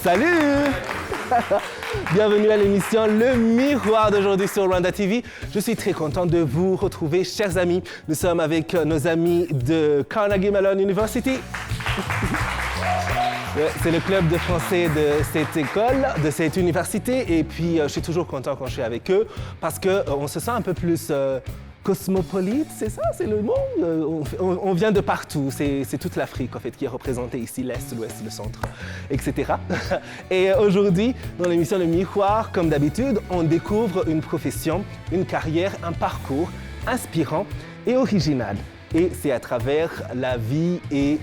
Salut. Bienvenue à l'émission Le Miroir d'aujourd'hui sur Rwanda TV. Je suis très content de vous retrouver, chers amis. Nous sommes avec nos amis de Carnegie Mellon University. C'est le club de français de cette école, de cette université. Et puis, je suis toujours content quand je suis avec eux parce qu'on se sent un peu plus cosmopolite, c'est ça, c'est le mot. On vient de partout, c'est toute l'Afrique en fait qui est représentée ici, l'Est, l'Ouest, le Centre, etc. Et aujourd'hui, dans l'émission Le Miroir, comme d'habitude, on découvre une profession, une carrière, un parcours inspirant et original. Et c'est à travers la vie et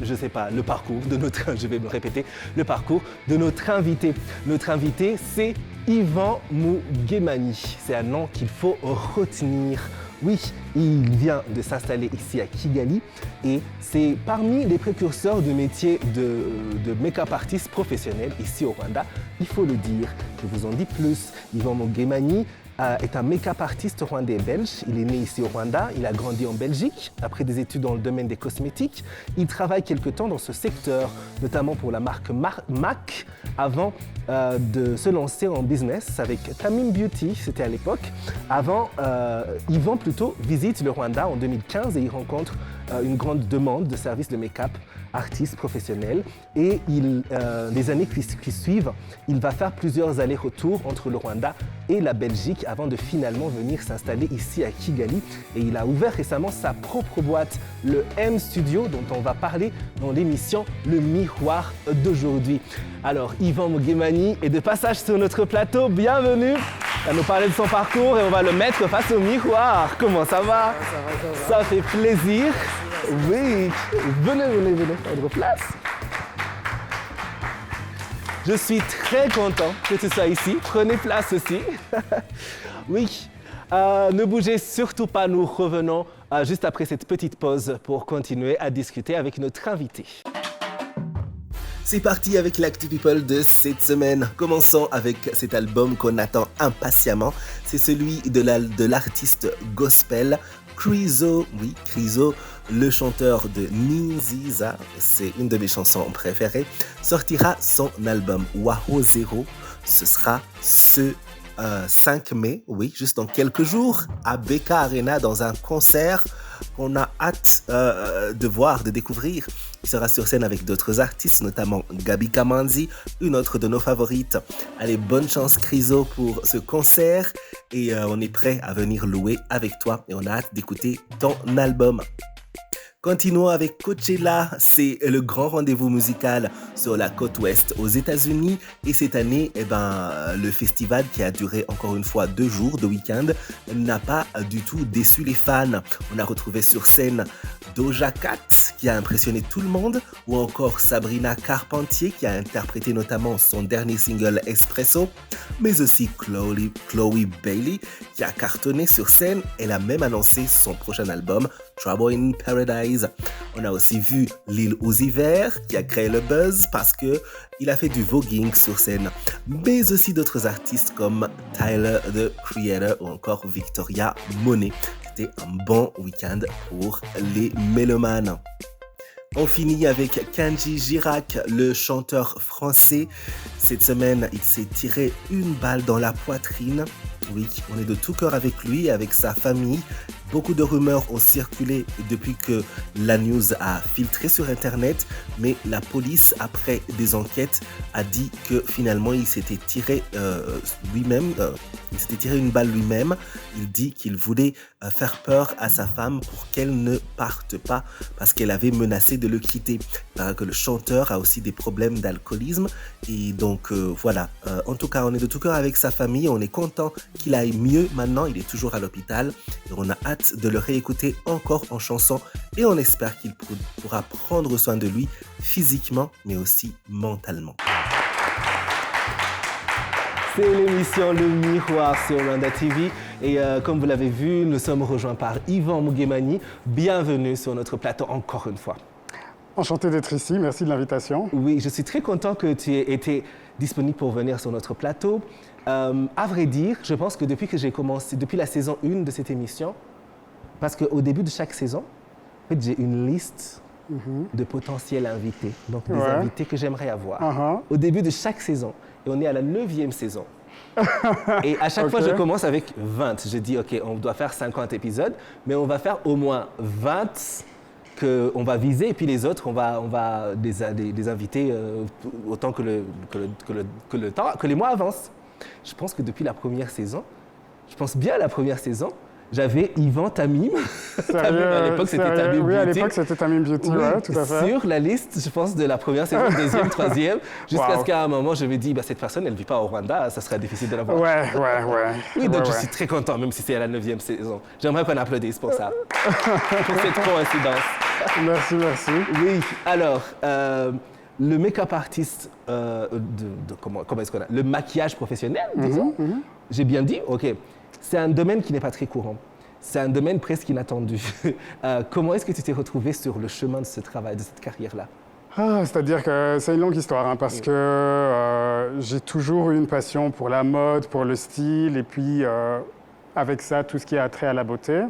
je sais pas, le parcours de notre, je vais me répéter, le parcours de notre invité. Notre invité, c'est Yvan Mugemani. C'est un nom qu'il faut retenir. Oui, il vient de s'installer ici à Kigali et c'est parmi les précurseurs du métier de make-up artiste professionnel ici au Rwanda. Il faut le dire, je vous en dis plus. Yvan Mugemani est un make-up artiste rwandais belge. Il est né ici au Rwanda, il a grandi en Belgique, après des études dans le domaine des cosmétiques. Il travaille quelque temps dans ce secteur, notamment pour la marque MAC, avant de se lancer en business avec Tamim Beauty, c'était à l'époque. Avant, Yvan plutôt visite le Rwanda en 2015 et il rencontre une grande demande de services de make-up artiste professionnel. Et les années qui suivent, il va faire plusieurs allers-retours entre le Rwanda et la Belgique avant de finalement venir s'installer ici à Kigali. Et il a ouvert récemment sa propre boîte, le M Studio, dont on va parler dans l'émission Le Miroir d'aujourd'hui. Alors, Yvan Mugemani est de passage sur notre plateau. Bienvenue. Il va nous parler de son parcours et on va le mettre face au miroir. Comment ça va? Ça fait plaisir. Oui, venez prendre place. Je suis très content que tu sois ici. Prenez place aussi. Oui, ne bougez surtout pas. Nous revenons juste après cette petite pause pour continuer à discuter avec notre invité. C'est parti avec l'actu people de cette semaine. Commençons avec cet album qu'on attend impatiemment. C'est celui de l'artiste gospel Krizo. Oui, Krizo, le chanteur de Ninziza, c'est une de mes chansons préférées, sortira son album Waho Zero. Ce sera ce 5 mai, oui, juste dans quelques jours, à BK Arena dans un concert qu'on a hâte de voir, de découvrir. Il sera sur scène avec d'autres artistes, notamment Gabi Kamanzi, une autre de nos favorites. Allez, bonne chance Krizo pour ce concert et on est prêt à venir louer avec toi et on a hâte d'écouter ton album. Continuons avec Coachella, c'est le grand rendez-vous musical sur la côte ouest aux États-Unis et cette année, le festival qui a duré encore une fois 2 jours de week-end n'a pas du tout déçu les fans. On a retrouvé sur scène Doja Cat qui a impressionné tout le monde ou encore Sabrina Carpentier qui a interprété notamment son dernier single Espresso, mais aussi Chloe Bailey qui a cartonné sur scène. Elle a même annoncé son prochain album Trouble in Paradise. On a aussi vu Lil Uzi Vert qui a créé le buzz parce qu'il a fait du voguing sur scène, mais aussi d'autres artistes comme Tyler, the Creator ou encore Victoria Monet. C'était un bon week-end pour les mélomanes. On finit avec Kenji Girac, le chanteur français. Cette semaine, il s'est tiré une balle dans la poitrine. Oui, on est de tout cœur avec lui et avec sa famille. Beaucoup de rumeurs ont circulé depuis que la news a filtré sur Internet, mais la police, après des enquêtes, a dit que finalement il s'était tiré lui-même, il s'était tiré une balle lui-même. Il dit qu'il voulait faire peur à sa femme pour qu'elle ne parte pas parce qu'elle avait menacé de le quitter. Parce que le chanteur a aussi des problèmes d'alcoolisme et donc voilà. En tout cas, on est de tout cœur avec sa famille. On est content qu'il aille mieux maintenant. Il est toujours à l'hôpital et on a hâte de le réécouter encore en chanson et on espère qu'il pourra prendre soin de lui physiquement mais aussi mentalement. C'est l'émission Le Miroir sur Rwanda TV et comme vous l'avez vu, nous sommes rejoints par Yvan Mugemani. Bienvenue sur notre plateau encore une fois. Enchanté d'être ici, merci de l'invitation. Oui, je suis très content que tu aies été disponible pour venir sur notre plateau. À vrai dire, je pense que depuis que j'ai commencé, depuis la saison 1 de cette émission, parce qu'au début de chaque saison, en fait, j'ai une liste de potentiels invités, donc des Ouais. invités que j'aimerais avoir Uh-huh. au début de chaque saison. Et on est à la 9e saison. Et à chaque fois, Ok. je commence avec 20. Je dis, OK, on doit faire 50 épisodes, mais on va faire au moins 20 qu'on va viser, et puis les autres, on va les inviter autant que les mois avancent. Je pense que depuis la première saison, je pense bien à la première saison, j'avais Yvan Tamim. Sérieux, à l'époque, c'était sérieux? Tamim Oui, à Beauty. l'époque, c'était Tamim Beauty, Oui, ouais, tout à fait. sur la liste, je pense, de la première saison, deuxième, troisième, jusqu'à Wow. ce qu'à un moment, je me dis, cette personne, elle ne vit pas au Rwanda, ça serait difficile de la voir. Ouais. Oui, donc Ouais, je ouais. suis très content, même si c'est à la 9e saison. J'aimerais qu'on applaudisse pour ça, pour cette coïncidence. Merci. Oui, alors, le make-up artiste, comment est-ce qu'on a le maquillage professionnel, disons, j'ai bien dit, OK, c'est un domaine qui n'est pas très courant. C'est un domaine presque inattendu. Comment est-ce que tu t'es retrouvé sur le chemin de ce travail, de cette carrière-là? C'est-à-dire que c'est une longue histoire, hein, parce que j'ai toujours eu une passion pour la mode, pour le style, et puis avec ça, tout ce qui a trait à la beauté.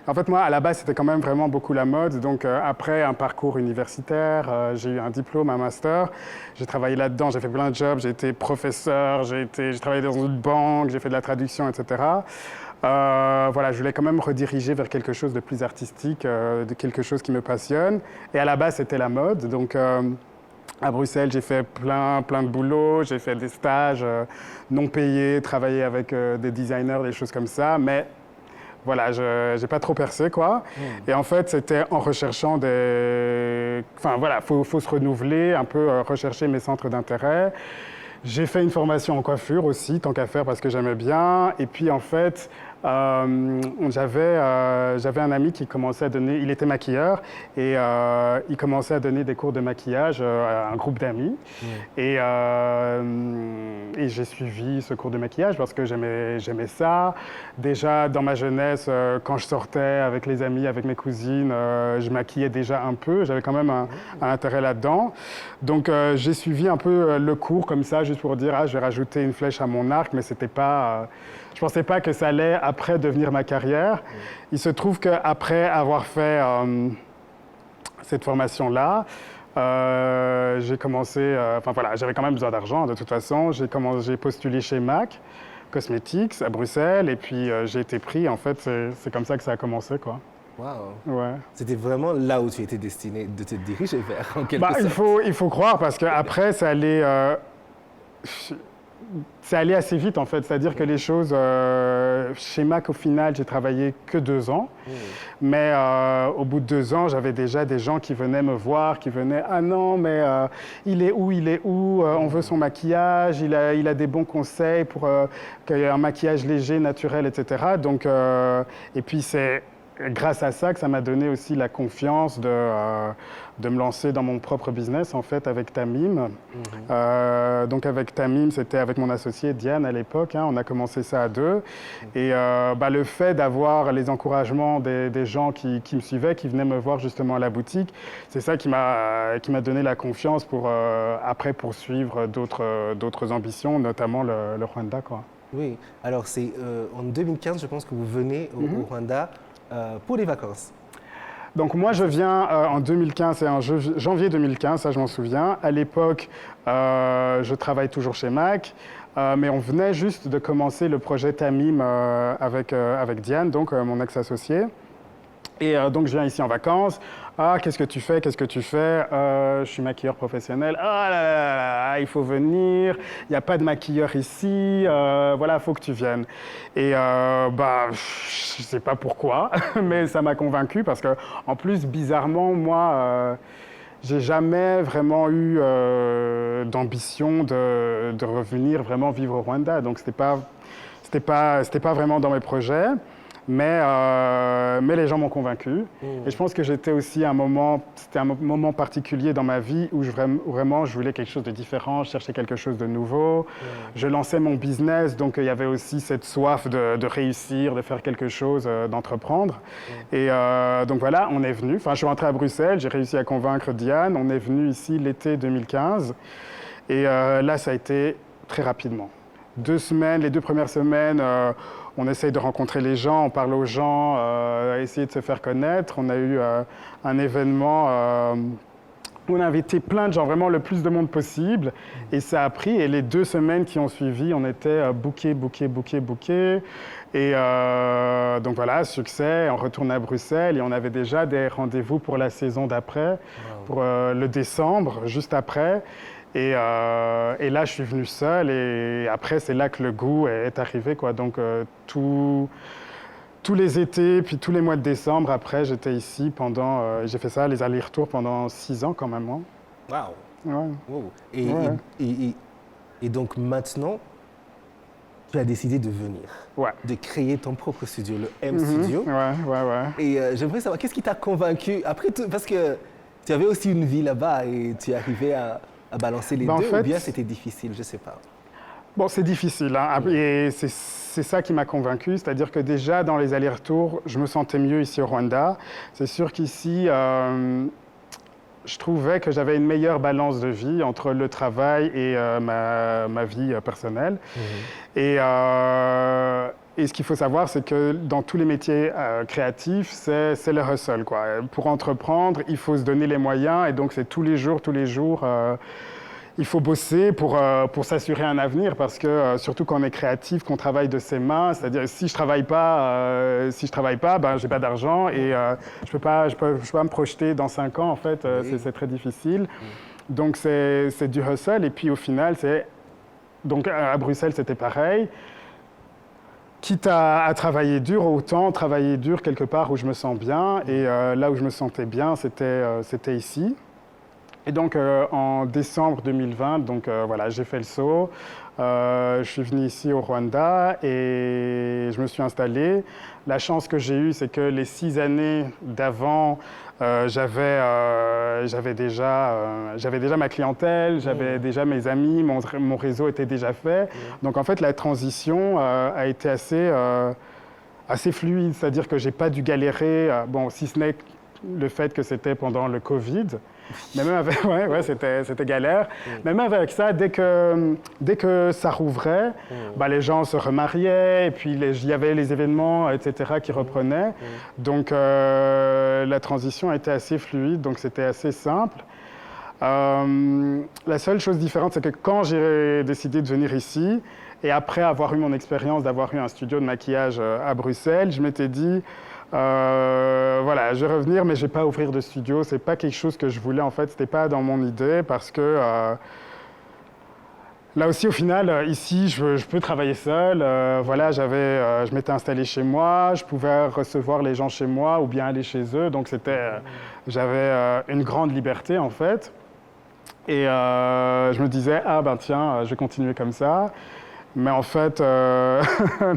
En fait, moi, à la base, c'était quand même vraiment beaucoup la mode. Donc, après un parcours universitaire, j'ai eu un diplôme, un master. J'ai travaillé là-dedans, j'ai fait plein de jobs. J'ai été professeur, j'ai travaillé dans une banque, j'ai fait de la traduction, etc. Voilà, je voulais quand même rediriger vers quelque chose de plus artistique, de quelque chose qui me passionne. Et à la base, c'était la mode. Donc, à Bruxelles, j'ai fait plein de boulot, j'ai fait des stages non payés, travaillé avec des designers, des choses comme ça. Mais voilà, je n'ai pas trop percé, quoi. Et en fait, c'était en recherchant des... Enfin, voilà, faut se renouveler, un peu rechercher mes centres d'intérêt. J'ai fait une formation en coiffure aussi, tant qu'à faire, parce que j'aimais bien. Et puis, en fait, j'avais un ami qui commençait à donner... Il était maquilleur et il commençait à donner des cours de maquillage à un groupe d'amis. Et j'ai suivi ce cours de maquillage parce que j'aimais ça. Déjà, dans ma jeunesse, quand je sortais avec les amis, avec mes cousines, je maquillais déjà un peu. J'avais quand même un intérêt là-dedans. Donc, j'ai suivi un peu le cours comme ça, juste pour dire, je vais rajouter une flèche à mon arc, mais c'était pas... je pensais pas que ça allait après devenir ma carrière. Il se trouve qu'après avoir fait cette formation-là, j'ai commencé... Enfin voilà, j'avais quand même besoin d'argent de toute façon. J'ai postulé chez MAC Cosmetics à Bruxelles et puis j'ai été pris. En fait, c'est comme ça que ça a commencé, quoi. Wow. Ouais. C'était vraiment là où tu étais destiné de te diriger vers, en quelque sorte. Il faut croire parce qu'après, ça allait assez vite, en fait. C'est-à-dire que les choses... chez MAC, au final, j'ai travaillé que 2 ans. Mais au bout de 2 ans, j'avais déjà des gens qui venaient me voir, qui venaient « Ah non, mais il est où on veut son maquillage, il a des bons conseils pour qu'il y ait un maquillage léger, naturel, etc. » Donc, et puis, c'est grâce à ça que ça m'a donné aussi la confiance de me lancer dans mon propre business, en fait, avec Tamim. Donc, avec Tamim, c'était avec mon associé Diane à l'époque. On a commencé ça à 2. Et le fait d'avoir les encouragements des gens qui me suivaient, qui venaient me voir justement à la boutique, c'est ça qui m'a donné la confiance pour après poursuivre d'autres ambitions, notamment le Rwanda, quoi. Oui, alors c'est en 2015, je pense que vous venez au Rwanda pour les vacances. Donc moi, je viens en 2015, c'est en janvier 2015, ça je m'en souviens. À l'époque, je travaille toujours chez MAC, mais on venait juste de commencer le projet Tamim avec Diane, donc mon ex-associé. Et donc je viens ici en vacances. Ah, qu'est-ce que tu fais? Je suis maquilleur professionnel. Ah là, il faut venir. Il n'y a pas de maquilleur ici. Voilà, il faut que tu viennes. Et je ne sais pas pourquoi, mais ça m'a convaincu parce que, en plus, bizarrement, moi, j'ai jamais vraiment eu d'ambition de revenir vraiment vivre au Rwanda. Donc c'était pas vraiment dans mes projets. Mais les gens m'ont convaincu. Et je pense que c'était un moment particulier dans ma vie où vraiment je voulais quelque chose de différent, je cherchais quelque chose de nouveau. Je lançais mon business, donc il y avait aussi cette soif de réussir, de faire quelque chose, d'entreprendre. Et donc voilà, on est venu. Enfin, je suis rentré à Bruxelles, j'ai réussi à convaincre Diane. On est venu ici l'été 2015. Et là, ça a été très rapidement. 2 semaines, les 2 premières semaines, on essaye de rencontrer les gens, on parle aux gens, essayer de se faire connaître. On a eu un événement où on a invité plein de gens, vraiment le plus de monde possible. Et ça a pris, et les 2 semaines qui ont suivi, on était bookés. Et donc voilà, succès, on retourne à Bruxelles et on avait déjà des rendez-vous pour la saison d'après, pour le décembre, juste après. Et là, je suis venu seul et après, c'est là que le goût est arrivé, quoi. Donc, tous les étés, puis tous les mois de décembre, après, j'étais ici pendant... j'ai fait ça, les allers-retours, pendant 6 ans quand même. Hein. Waouh! Ouais. Wow. Ouais. Et donc maintenant, tu as décidé de venir, de créer ton propre studio, le M Studio. Ouais. Et j'aimerais savoir, qu'est-ce qui t'a convaincu après tout, parce que tu avais aussi une vie là-bas et tu arrivais à balancer les deux, ou bien c'était difficile, je ne sais pas. Bon, c'est difficile, hein, et c'est ça qui m'a convaincu, c'est-à-dire que déjà dans les allers-retours, je me sentais mieux ici au Rwanda. C'est sûr qu'ici, je trouvais que j'avais une meilleure balance de vie entre le travail et ma vie personnelle. Et ce qu'il faut savoir, c'est que dans tous les métiers créatifs, c'est le hustle, quoi. Pour entreprendre, il faut se donner les moyens, et donc c'est tous les jours, il faut bosser pour s'assurer un avenir, parce que surtout quand on est créatif, qu'on travaille de ses mains, c'est-à-dire si je travaille pas, ben j'ai pas d'argent et je peux pas me projeter dans 5 ans, en fait, c'est très difficile. Donc c'est du hustle, et puis au final donc à Bruxelles c'était pareil. Quitte à travailler dur, autant travailler dur quelque part où je me sens bien, et là où je me sentais bien, c'était ici. Et donc, en décembre 2020, voilà, j'ai fait le saut. Je suis venu ici au Rwanda et je me suis installé. La chance que j'ai eue, c'est que les 6 années d'avant, j'avais déjà ma clientèle, j'avais déjà mes amis, mon réseau était déjà fait. Donc, en fait, la transition a été assez fluide, c'est-à-dire que je n'ai pas dû galérer, bon, si ce n'est le fait que c'était pendant le Covid. Mais même avec, c'était galère. Mais même avec ça, dès que ça rouvrait, les gens se remariaient, et puis il y avait les événements, etc., qui reprenaient. Donc la transition était assez fluide, donc c'était assez simple. La seule chose différente, c'est que quand j'ai décidé de venir ici, et après avoir eu mon expérience d'avoir eu un studio de maquillage à Bruxelles, je m'étais dit... voilà, je vais revenir, mais je ne vais pas ouvrir de studio. Ce n'est pas quelque chose que je voulais, en fait. Ce n'était pas dans mon idée, parce que là aussi, au final, ici, je peux travailler seul. Voilà, je m'étais installé chez moi, je pouvais recevoir les gens chez moi ou bien aller chez eux. Donc, j'avais une grande liberté, en fait. Et je me disais, tiens, je vais continuer comme ça. Mais en fait,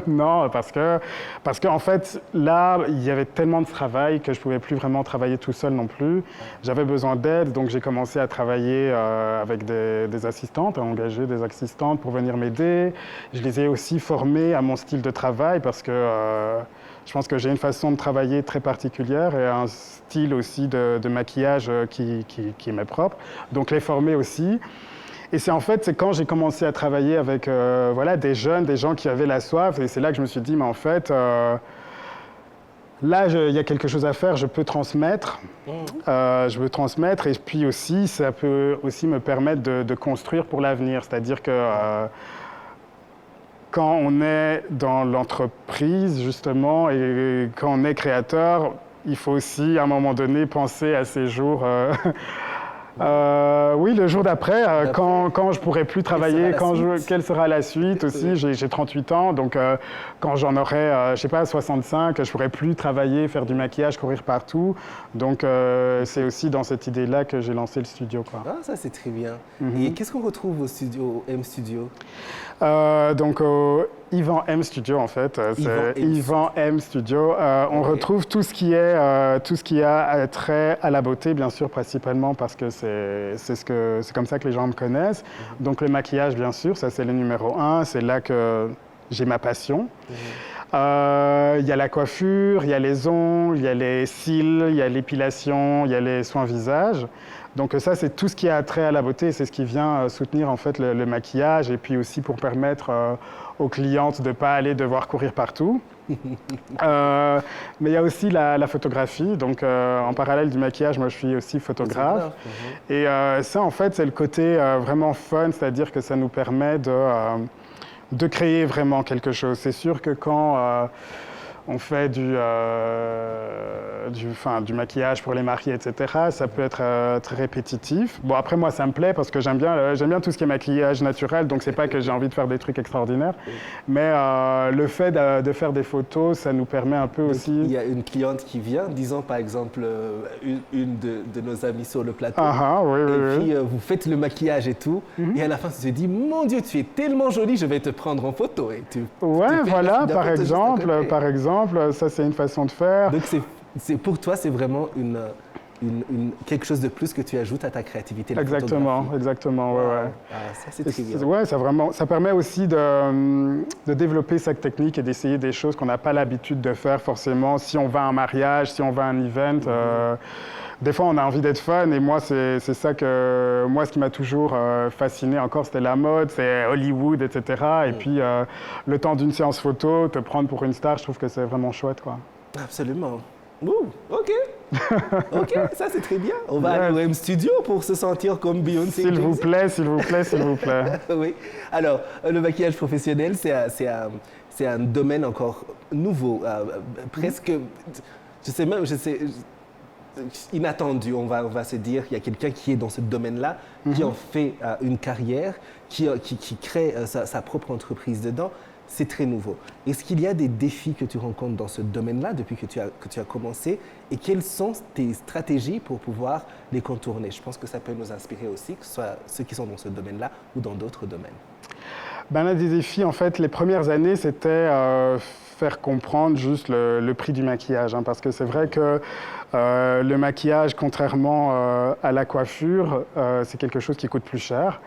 non, parce que en fait, là, il y avait tellement de travail que je ne pouvais plus vraiment travailler tout seul non plus. J'avais besoin d'aide, donc j'ai commencé à travailler avec des assistantes, à engager des assistantes pour venir m'aider. Je les ai aussi formées à mon style de travail, parce que je pense que j'ai une façon de travailler très particulière et un style aussi de maquillage qui m'est propre. Donc les former aussi. Et c'est quand j'ai commencé à travailler avec des jeunes, des gens qui avaient la soif, et c'est là que je me suis dit, mais en fait, là, il y a quelque chose à faire, je peux transmettre. Je veux transmettre, et puis aussi, ça peut aussi me permettre de construire pour l'avenir. C'est-à-dire que quand on est dans l'entreprise, justement, et quand on est créateur, il faut aussi, à un moment donné, penser à ces jours... oui, le jour d'après, quand je pourrai plus travailler, quelle sera la suite aussi. J'ai 38 ans, donc quand j'en aurai, 65, je pourrai plus travailler, faire du maquillage, courir partout. Donc c'est aussi dans cette idée-là que j'ai lancé le studio, quoi. Ah, ça c'est très bien. Et qu'est-ce qu'on retrouve au studio, au M Studio? Donc au Yvan M Studio, en fait, c'est Yvan M Studio. On retrouve tout ce qui a trait à la beauté, bien sûr, principalement parce que c'est comme ça que les gens me connaissent. Donc le maquillage, bien sûr, ça c'est le numéro 1, c'est là que j'ai ma passion. Il y a la coiffure, il y a les ongles, il y a les cils, il y a l'épilation, il y a les soins visage. Donc ça, c'est tout ce qui a trait à la beauté, c'est ce qui vient soutenir en fait le maquillage et puis aussi pour permettre aux clientes de ne pas aller devoir courir partout. Mais il y a aussi la photographie, donc en parallèle du maquillage, moi je suis aussi photographe. Et ça en fait c'est le côté vraiment fun, c'est-à-dire que ça nous permet de créer vraiment quelque chose. C'est sûr que quand on fait du maquillage pour les mariés, etc. Ça peut être très répétitif. Bon, après, moi, ça me plaît parce que j'aime bien tout ce qui est maquillage naturel, donc c'est pas que j'ai envie de faire des trucs extraordinaires. Mais le fait de faire des photos, ça nous permet un peu Donc, aussi... il y a une cliente qui vient, disons par exemple une de nos amis sur le plateau. Oui, et puis vous faites le maquillage et tout, et à la fin, tu te dis, mon Dieu, tu es tellement jolie, je vais te prendre en photo. Et tu voilà, par exemple, ça c'est une façon de faire. Donc pour toi, c'est vraiment quelque chose de plus que tu ajoutes à ta créativité. Exactement, ouais. Ça c'est très bien. Ouais, ça permet aussi de développer sa technique et d'essayer des choses qu'on n'a pas l'habitude de faire forcément. Si on va à un mariage, si on va à un event, des fois on a envie d'être fun et moi c'est ça ce qui m'a toujours fasciné encore, c'était la mode, c'est Hollywood, etc. Et puis le temps d'une séance photo, te prendre pour une star, je trouve que c'est vraiment chouette, quoi. Absolument. Ok, ça c'est très bien. On va aller au M Studio pour se sentir comme Beyoncé. S'il vous plaît. Oui. Alors, le maquillage professionnel, c'est un domaine encore nouveau, presque, inattendu. On va se dire, il y a quelqu'un qui est dans ce domaine-là, qui en fait une carrière, qui crée sa propre entreprise dedans. C'est très nouveau. Est-ce qu'il y a des défis que tu rencontres dans ce domaine-là depuis que tu as commencé et quelles sont tes stratégies pour pouvoir les contourner? Je pense que ça peut nous inspirer aussi, que ce soit ceux qui sont dans ce domaine-là ou dans d'autres domaines. L'un des défis, en fait, les premières années, c'était faire comprendre juste le prix du maquillage. Parce que c'est vrai que le maquillage, contrairement à la coiffure, c'est quelque chose qui coûte plus cher.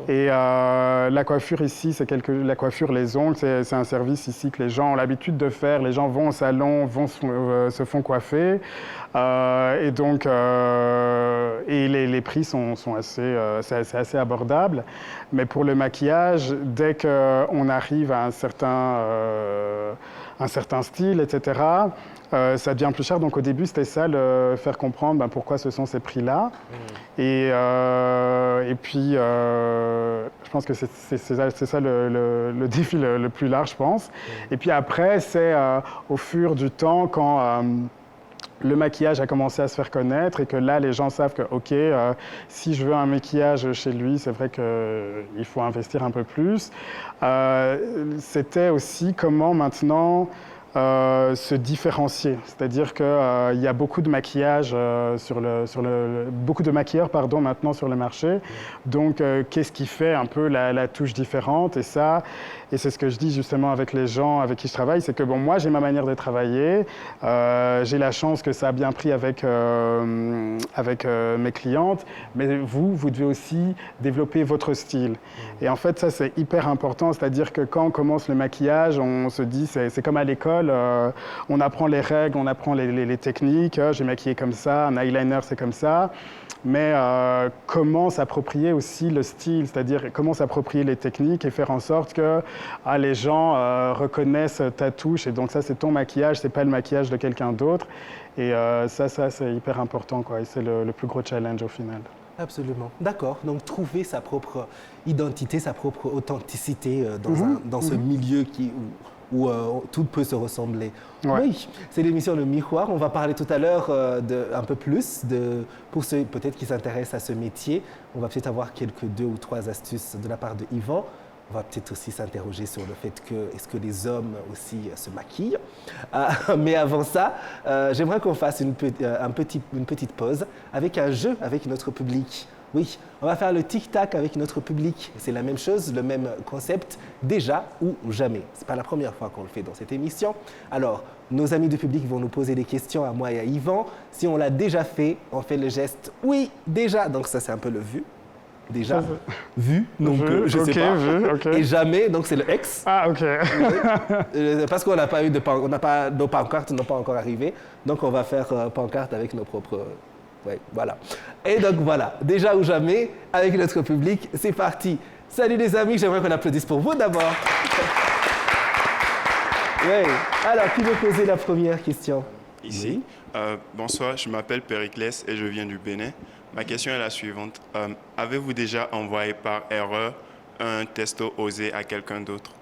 Et la coiffure ici, la coiffure, les ongles, c'est un service ici que les gens ont l'habitude de faire. Les gens vont au salon, se font coiffer. Et donc, les prix sont assez abordables. Mais pour le maquillage, dès qu'on arrive à un certain style, etc., ça devient plus cher. Donc au début, c'était ça, faire comprendre pourquoi ce sont ces prix-là. Et puis, je pense que c'est ça le défi le plus large, je pense. Et puis après, c'est au fur du temps, quand le maquillage a commencé à se faire connaître et que là, les gens savent que, OK, si je veux un maquillage chez lui, c'est vrai qu'il faut investir un peu plus. C'était aussi comment maintenant se différencier. C'est-à-dire qu'il y a beaucoup de maquillage beaucoup de maquilleurs maintenant sur le marché. Donc, qu'est-ce qui fait un peu la touche différente? Et c'est ce que je dis justement avec les gens avec qui je travaille, c'est que moi, j'ai ma manière de travailler. J'ai la chance que ça a bien pris avec mes clientes. Mais vous devez aussi développer votre style. Et en fait, ça, c'est hyper important. C'est-à-dire que quand on commence le maquillage, on se dit, c'est comme à l'école, on apprend les règles, on apprend les techniques. J'ai maquillé comme ça, un eyeliner, c'est comme ça. Mais comment s'approprier aussi le style, c'est-à-dire comment s'approprier les techniques et faire en sorte que les gens reconnaissent ta touche. Et donc ça, c'est ton maquillage, c'est pas le maquillage de quelqu'un d'autre. Et ça, c'est hyper important, quoi. Et c'est le plus gros challenge au final. Absolument. D'accord. Donc, trouver sa propre identité, sa propre authenticité dans ce milieu où tout peut se ressembler. Ouais. Oui, c'est l'émission Le Miroir. On va parler tout à l'heure un peu plus pour ceux peut-être qui s'intéressent à ce métier. On va peut-être avoir quelques 2 ou 3 astuces de la part de Yvan. On va peut-être aussi s'interroger sur le fait est-ce que les hommes aussi se maquillent. Mais avant ça, j'aimerais qu'on fasse une petite pause avec un jeu avec notre public. Oui, on va faire le tic-tac avec notre public. C'est la même chose, le même concept, déjà ou jamais. Ce n'est pas la première fois qu'on le fait dans cette émission. Alors, nos amis du public vont nous poser des questions à moi et à Yvan. Si on l'a déjà fait, on fait le geste « oui, déjà ». Donc ça, c'est un peu le « vu ». Déjà, vu, donc je ne sais pas. Vu, okay. Et jamais, donc c'est le X. Ah, OK. Parce qu'on n'a pas nos pancartes n'ont pas encore arrivé. Donc on va faire pancarte avec nos propres Ouais, voilà. Et donc voilà, déjà ou jamais, avec notre public, c'est parti. Salut les amis, j'aimerais qu'on applaudisse pour vous d'abord. Ouais. Alors, qui veut poser la première question? Ici. Bonsoir, je m'appelle Périclès et je viens du Bénin. Ma question est la suivante. Avez-vous déjà envoyé par erreur un texto osé à quelqu'un d'autre?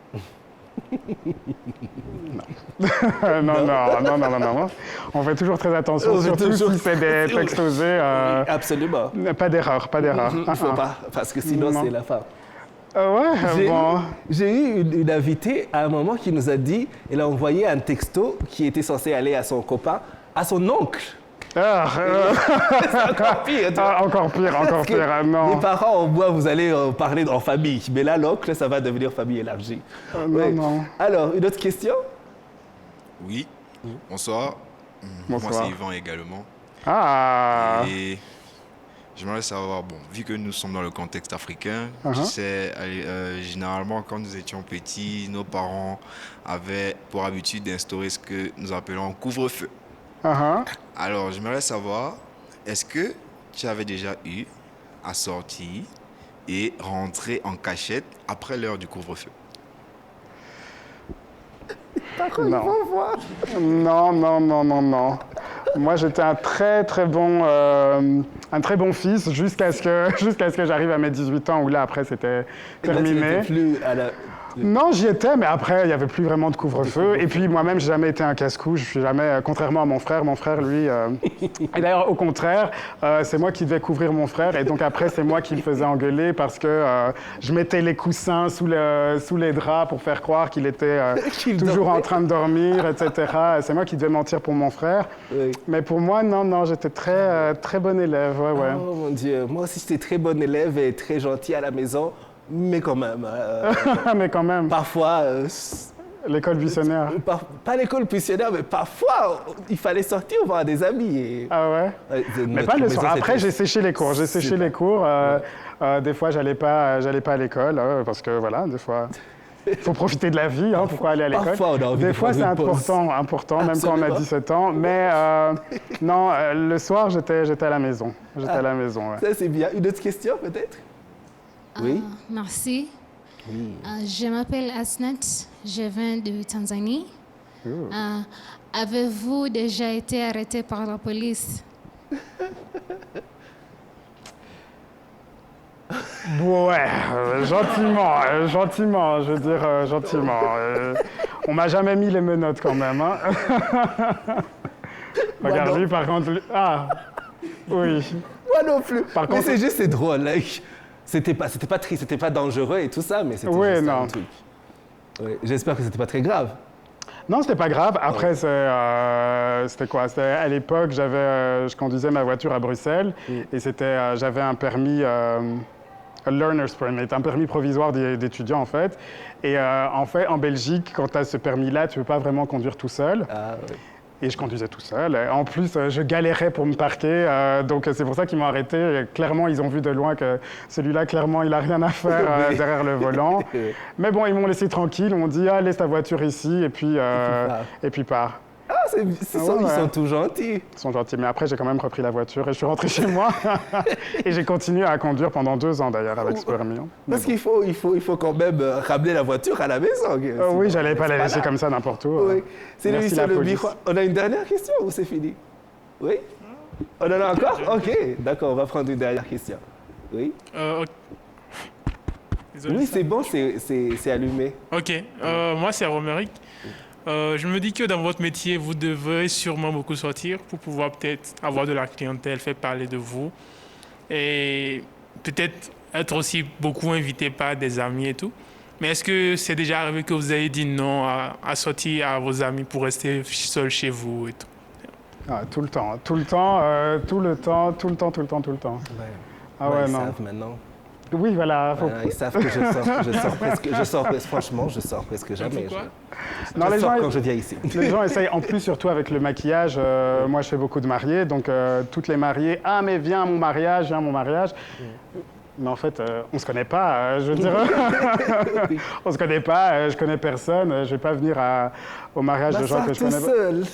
Non. On fait toujours très attention, surtout si c'est des textes osés. Oui, absolument. Pas d'erreur. Il faut pas, parce que sinon c'est la fin. J'ai eu une invitée à un moment qui nous a dit, elle a envoyé un texto qui était censé aller à son copain, à son oncle. C'est encore pire. Encore pire, non. Les parents, au moins, vous allez parler en famille. Mais là, l'oncle, ça va devenir famille élargie. Non. Alors, une autre question? Oui. Bonsoir. Moi, c'est Yvan également. Et j'aimerais savoir, vu que nous sommes dans le contexte africain, tu sais, généralement, quand nous étions petits, nos parents avaient pour habitude d'instaurer ce que nous appelons couvre-feu. Alors, j'aimerais savoir, est-ce que tu avais déjà eu à sortir et rentrer en cachette après l'heure du couvre-feu? Non. Moi, j'étais un très bon fils jusqu'à ce que j'arrive à mes 18 ans, où là, après, c'était terminé. Non, j'y étais, mais après, il n'y avait plus vraiment de couvre-feu. Et puis, moi-même, j'ai jamais été un casse-cou. Je suis jamais, contrairement à mon frère, lui... Et d'ailleurs, au contraire, c'est moi qui devais couvrir mon frère. Et donc, après, c'est moi qui me faisais engueuler parce que je mettais les coussins sous les draps pour faire croire qu'il était toujours en train de dormir, etc. C'est moi qui devais mentir pour mon frère. Oui. Mais pour moi, non, j'étais très bon élève. Ouais. Oh, mon Dieu. Moi aussi, j'étais très bon élève et très gentil à la maison. Mais quand même. Parfois... l'école buissonnaire. Pas l'école buissonnaire, mais parfois, il fallait sortir voir des amis. Ah ouais? Mais pas le soir. Après, j'ai séché les cours. Des fois, j'allais pas à l'école, parce que voilà, des fois... Il faut profiter de la vie, pourquoi aller à l'école? Parfois, on a envie des de fois, c'est important, Absolument. même quand on a 17 ans. Mais non, le soir, j'étais à la maison. À la maison, ouais. Ça, c'est bien. Une autre question, peut-être? Oui. Merci. Oui. Je m'appelle Asnat, je viens de Tanzanie. Avez-vous déjà été arrêté par la police? Ouais, gentiment, je veux dire gentiment. On m'a jamais mis les menottes quand même. Regarde, lui, par contre... Ah, oui. Moi non plus. Par contre, c'est juste, c'est drôle. Like, c'était pas triste, c'était pas dangereux et tout ça, mais c'était juste un truc. Oui, j'espère que c'était pas très grave. Non, c'était pas grave. Après, c'était quoi? À l'époque, je conduisais ma voiture à Bruxelles et j'avais un permis, learner's permit, un permis provisoire d'étudiant en fait. Et en fait, en Belgique, quand tu as ce permis-là, tu peux pas vraiment conduire tout seul. Ah, oui. Et je conduisais tout seul. En plus, je galérais pour me parquer. Donc, c'est pour ça qu'ils m'ont arrêté. Et clairement, ils ont vu de loin que celui-là, clairement, il n'a rien à faire derrière le volant. Mais bon, ils m'ont laissé tranquille. Ils m'ont dit, laisse ta voiture ici. Et puis pars. Ah, ils sont tout gentils. Ils sont gentils. Mais après, j'ai quand même repris la voiture et je suis rentré chez moi. Et j'ai continué à conduire pendant 2 ans, d'ailleurs, avec ce permis. Parce qu'il faut quand même ramener la voiture à la maison. Oui, j'allais pas la laisser comme ça n'importe où. Oui. C'est l'émission Le Miroir. On a une dernière question ou c'est fini? Oui? On en a encore? OK. D'accord, on va prendre une dernière question. Oui? Désolé, oui, c'est bon, c'est allumé. OK. Moi, c'est Romeric. Je me dis que dans votre métier, vous devez sûrement beaucoup sortir pour pouvoir peut-être avoir de la clientèle, faire parler de vous et peut-être être aussi beaucoup invité par des amis et tout. Mais est-ce que c'est déjà arrivé que vous ayez dit non à sortir à vos amis pour rester seul chez vous et tout? Tout le temps. Ouais. Ah ouais, ils non. savent maintenant. Oui, voilà. Ils savent que je sors presque jamais. Non, les gens, quand je viens ici. Les gens essayent, en plus, surtout avec le maquillage. Moi, je fais beaucoup de mariés, donc toutes les mariées, « Ah, mais viens à mon mariage, viens à mon mariage. » Mais en fait, on ne se connaît pas, je veux dire. On ne se connaît pas, je connais personne. Je ne vais pas venir au mariage de gens que je connais pas. Seul.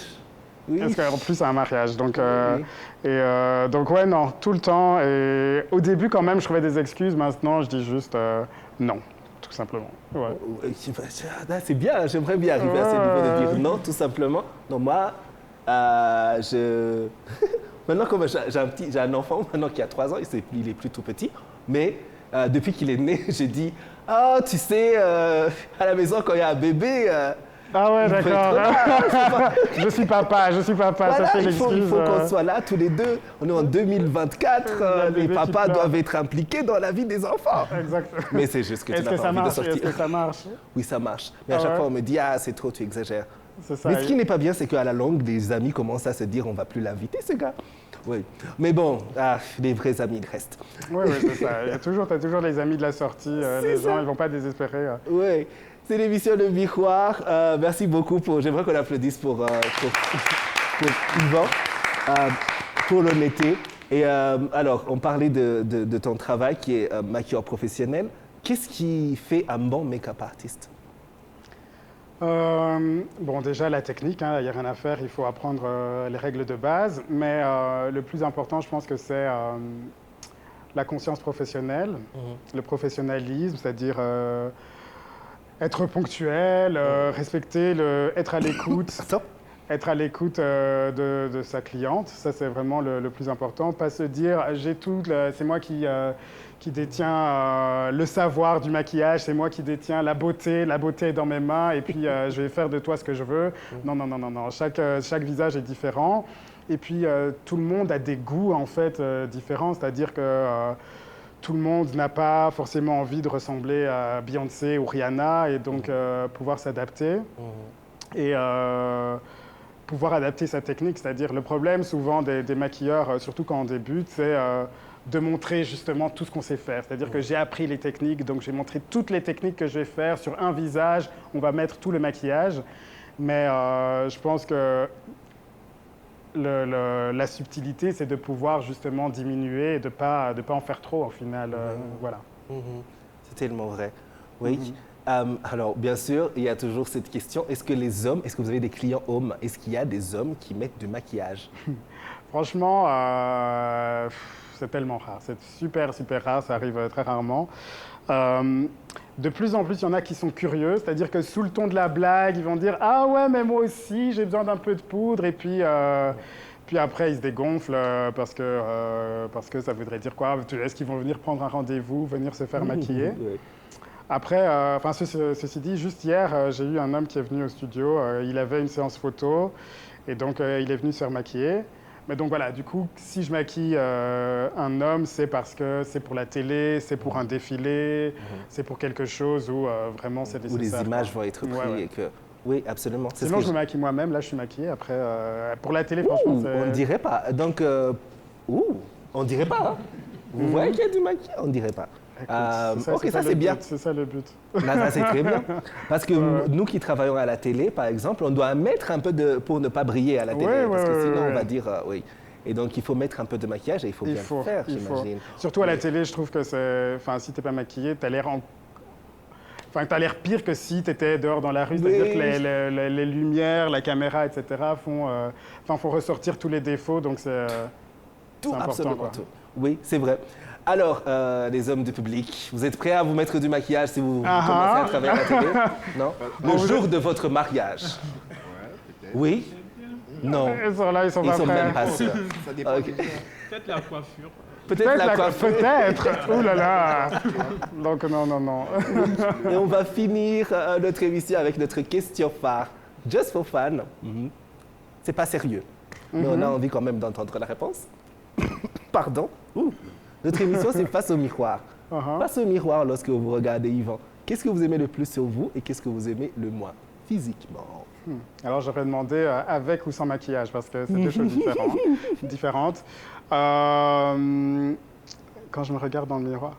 Parce qu'en plus, c'est un mariage. Donc, donc, ouais, non, tout le temps. Et au début, quand même, je trouvais des excuses. Maintenant, je dis juste non, tout simplement. Ouais. C'est bien, j'aimerais bien arriver à ce niveau de dire non, tout simplement. Non, moi, maintenant, comme j'ai un enfant maintenant qui a 3 ans, il est plus tout petit, mais depuis qu'il est né, j'ai dit « Ah, tu sais, à la maison, quand il y a un bébé... ah ouais, d'accord. Je suis papa, voilà, ça fait l'excuse. Il faut qu'on soit là tous les deux. On est en 2024, les papas doivent être impliqués dans la vie des enfants. Exactement. Mais c'est juste que tu n'as pas envie de sortir. Est-ce que ça marche? Oui, ça marche. Mais à chaque fois, on me dit « Ah, c'est trop, tu exagères ». Ça, mais ce qui n'est pas bien, c'est qu'à la longue, les amis commencent à se dire « On ne va plus l'inviter, ce gars ». Oui, mais bon, les vrais amis, ils restent. Oui, c'est ça. Tu as toujours les amis de la sortie. Les gens, ils ne vont pas désespérer. Oui, c'est l'émission de Miroir. Merci beaucoup. J'aimerais qu'on applaudisse pour Yvan, pour l'honnêteté. Et alors, on parlait de ton travail qui est maquilleur professionnel. Qu'est-ce qui fait un bon make-up artiste? Bon, déjà, la technique, il n'y a rien à faire, il faut apprendre les règles de base, mais le plus important, je pense que c'est la conscience professionnelle, le professionnalisme, c'est-à-dire être ponctuel, respecter, être à l'écoute. Être à l'écoute de sa cliente, ça c'est vraiment le plus important. Pas se dire j'ai tout, c'est moi qui détient le savoir du maquillage, c'est moi qui détiens la beauté est dans mes mains et puis je vais faire de toi ce que je veux. Non. Chaque visage est différent et puis tout le monde a des goûts en fait différents, c'est-à-dire que tout le monde n'a pas forcément envie de ressembler à Beyoncé ou Rihanna et donc pouvoir s'adapter. Et pouvoir adapter sa technique, c'est-à-dire le problème souvent des maquilleurs, surtout quand on débute, c'est de montrer justement tout ce qu'on sait faire. C'est-à-dire que j'ai appris les techniques, donc j'ai montré toutes les techniques que je vais faire sur un visage, on va mettre tout le maquillage. Mais je pense que la subtilité, c'est de pouvoir justement diminuer et de pas en faire trop au final. Voilà. C'est tellement vrai. Oui. Alors, bien sûr, il y a toujours cette question, est-ce que vous avez des clients hommes? Est-ce qu'il y a des hommes qui mettent du maquillage? Franchement, c'est tellement rare. C'est super rare, ça arrive très rarement. De plus en plus, il y en a qui sont curieux, c'est-à-dire que sous le ton de la blague, ils vont dire « Ah ouais, mais moi aussi, j'ai besoin d'un peu de poudre » et puis après, ils se dégonflent parce que ça voudrait dire quoi? Est-ce qu'ils vont venir prendre un rendez-vous, venir se faire maquiller? Après, ceci dit, juste hier, j'ai eu un homme qui est venu au studio. Il avait une séance photo et donc il est venu se faire maquiller. Mais donc voilà, du coup, si je maquille un homme, c'est parce que c'est pour la télé, c'est pour un défilé, c'est pour quelque chose où vraiment c'est nécessaire. Où les images vont être prises et que... Oui, absolument. Sinon, je me maquille moi-même. Là, je suis maquillé. Après, pour la télé, franchement, c'est... On ne dirait pas. Donc, on ne dirait pas. Hein. Vous voyez qu'il y a du maquillage? On ne dirait pas. Ça c'est bien. C'est ça le but. Ça c'est très bien. Parce que nous qui travaillons à la télé, par exemple, on doit mettre un peu pour ne pas briller à la télé. Parce que sinon, on va dire oui. Et donc, il faut mettre un peu de maquillage et il faut bien le faire, j'imagine. Surtout à la télé, je trouve que si tu n'es pas maquillé, tu as l'air t'as l'air pire que si tu étais dehors dans la rue. C'est-à-dire que les lumières, la caméra, etc. font ressortir tous les défauts. Donc, c'est important. Absolument tout. Oui, c'est vrai. Alors, les hommes du public, vous êtes prêts à vous mettre du maquillage si vous commencez à travailler à la télé? Non? Le jour de votre mariage? Oui? Non. Ils sont même pas sûrs. Ça dépend. Peut-être la coiffure. Peut-être la coiffure. Peut-être. Ouh là là. Donc non. Et on va finir notre émission avec notre question phare. Just for fun. C'est pas sérieux. Mais on a envie quand même d'entendre la réponse. Pardon. Notre émission, c'est Face au miroir. Face au miroir, lorsque vous regardez Yvan, qu'est-ce que vous aimez le plus sur vous et qu'est-ce que vous aimez le moins physiquement? Alors, j'aurais demandé avec ou sans maquillage, parce que c'est deux choses différentes. Quand je me regarde dans le miroir...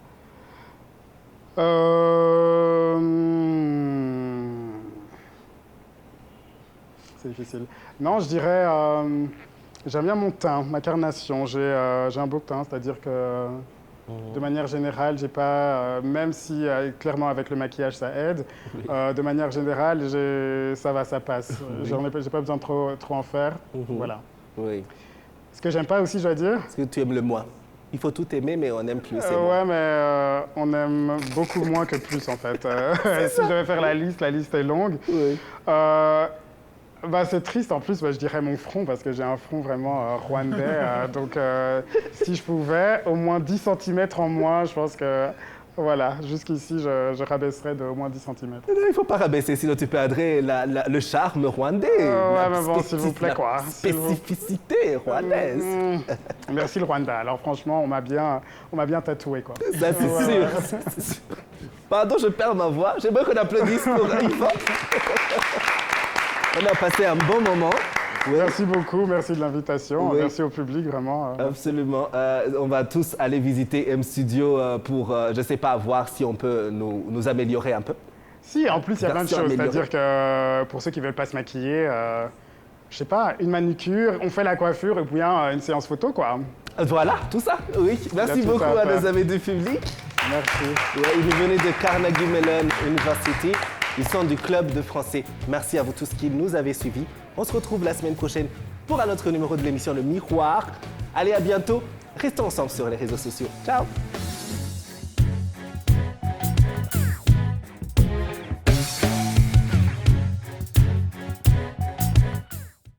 C'est difficile. Non, je dirais... j'aime bien mon teint, ma carnation. J'ai un beau teint, c'est-à-dire que De manière générale, j'ai pas, même si clairement avec le maquillage ça aide, de manière générale, ça va, ça passe. J'ai pas besoin de trop en faire. Voilà. Oui. Ce que j'aime pas aussi, je dois dire. Parce que tu aimes le moins. Il faut tout aimer, mais on aime plus. Ouais, mais on aime beaucoup moins que plus, en fait. Si je devais faire la liste est longue. Oui. C'est triste, en plus, je dirais mon front, parce que j'ai un front vraiment rwandais. Donc, si je pouvais, au moins 10 cm en moins, je pense que... Voilà, jusqu'ici, je rabaisserais de au moins 10 cm. Il ne faut pas rabaisser, sinon tu perdrais le charme rwandais. Ouais, mais bon, s'il vous plaît, quoi. Spécificité rwandaise. Merci le Rwanda. Alors franchement, on m'a bien tatoué, quoi. Ça, c'est sûr. Pardon, je perds ma voix. J'aimerais qu'on applaudisse pour Yvan. On a passé un bon moment. Ouais. Merci beaucoup, merci de l'invitation, merci au public, vraiment. Absolument. On va tous aller visiter M Studio pour, je ne sais pas, voir si on peut nous améliorer un peu. Si, en plus, il y a plein de choses. C'est-à-dire que pour ceux qui ne veulent pas se maquiller, je sais pas, une manicure, on fait la coiffure et puis une séance photo, quoi. Voilà, tout ça, oui. Merci beaucoup à nos amis du public. Merci. Ouais, ils venaient de Carnegie Mellon University. Ils sont du club de français. Merci à vous tous qui nous avez suivis. On se retrouve la semaine prochaine pour un autre numéro de l'émission Le Miroir. Allez, à bientôt. Restons ensemble sur les réseaux sociaux. Ciao.